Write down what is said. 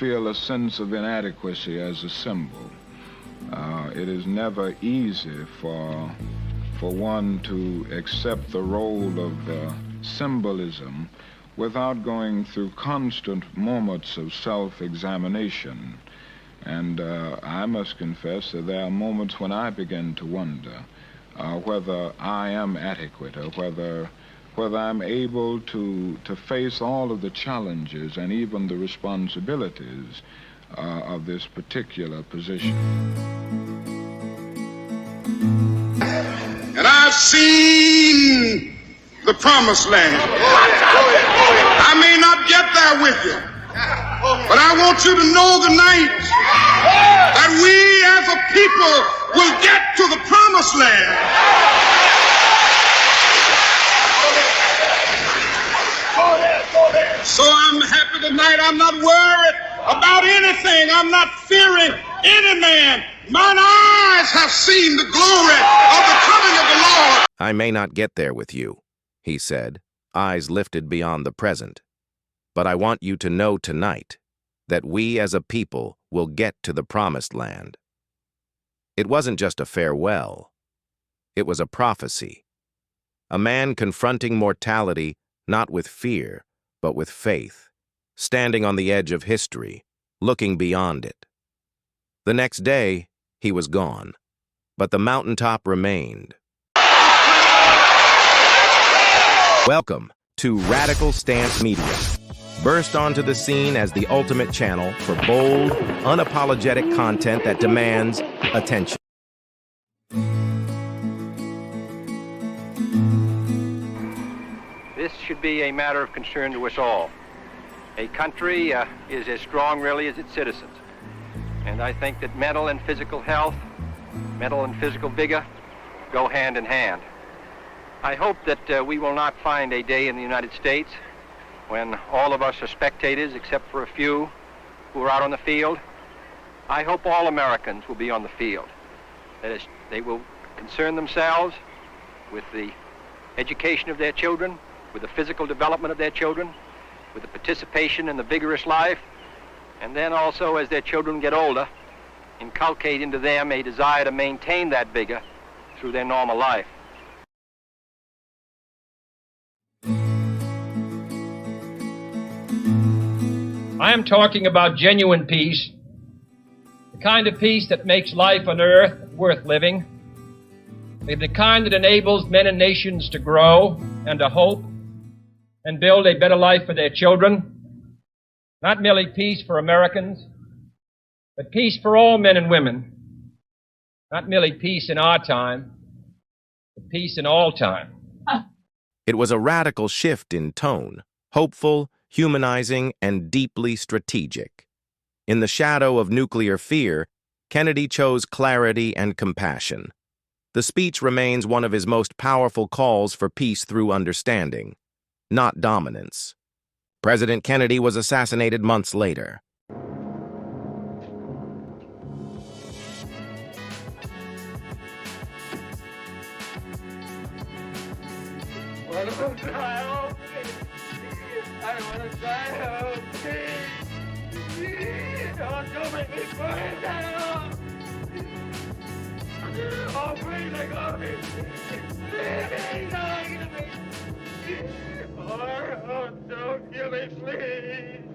feel a sense of inadequacy as a symbol. It is never easy for one to accept the role of symbolism without going through constant moments of self-examination. And I must confess that there are moments when I begin to wonder whether I am adequate, or whether I'm able to face all of the challenges and even the responsibilities of this particular position. And I've seen the promised land. I may not get there with you, but I want you to know tonight that we as a people will get to the promised land. So I'm happy tonight. I'm not worried about anything. I'm not fearing any man. Mine eyes have seen the glory of the coming of the Lord. I may not get there with you, he said, eyes lifted beyond the present. But I want you to know tonight that we as a people will get to the promised land. It wasn't just a farewell. It was a prophecy. A man confronting mortality not with fear, but with faith, standing on the edge of history, looking beyond it. The next day, he was gone, but the mountaintop remained. Welcome to Radical Stance Media. Burst onto the scene as the ultimate channel for bold, unapologetic content that demands attention. This should be a matter of concern to us all. A country is as strong, really, as its citizens. And I think that mental and physical health, mental and physical vigor, go hand in hand. I hope that we will not find a day in the United States when all of us are spectators, except for a few who are out on the field. I hope all Americans will be on the field. That is, they will concern themselves with the education of their children, with the physical development of their children, with the participation in the vigorous life, and then also, as their children get older, inculcate into them a desire to maintain that vigor through their normal life. I am talking about genuine peace, the kind of peace that makes life on earth worth living, the kind that enables men and nations to grow and to hope and build a better life for their children. Not merely peace for Americans, but peace for all men and women. Not merely peace in our time, but peace in all time. It was a radical shift in tone, hopeful, humanizing, and deeply strategic. In the shadow of nuclear fear, Kennedy chose clarity and compassion. The speech remains one of his most powerful calls for peace through understanding, not dominance. President Kennedy was assassinated months later. Oh, please, let go of me. Oh, don't kill me, please.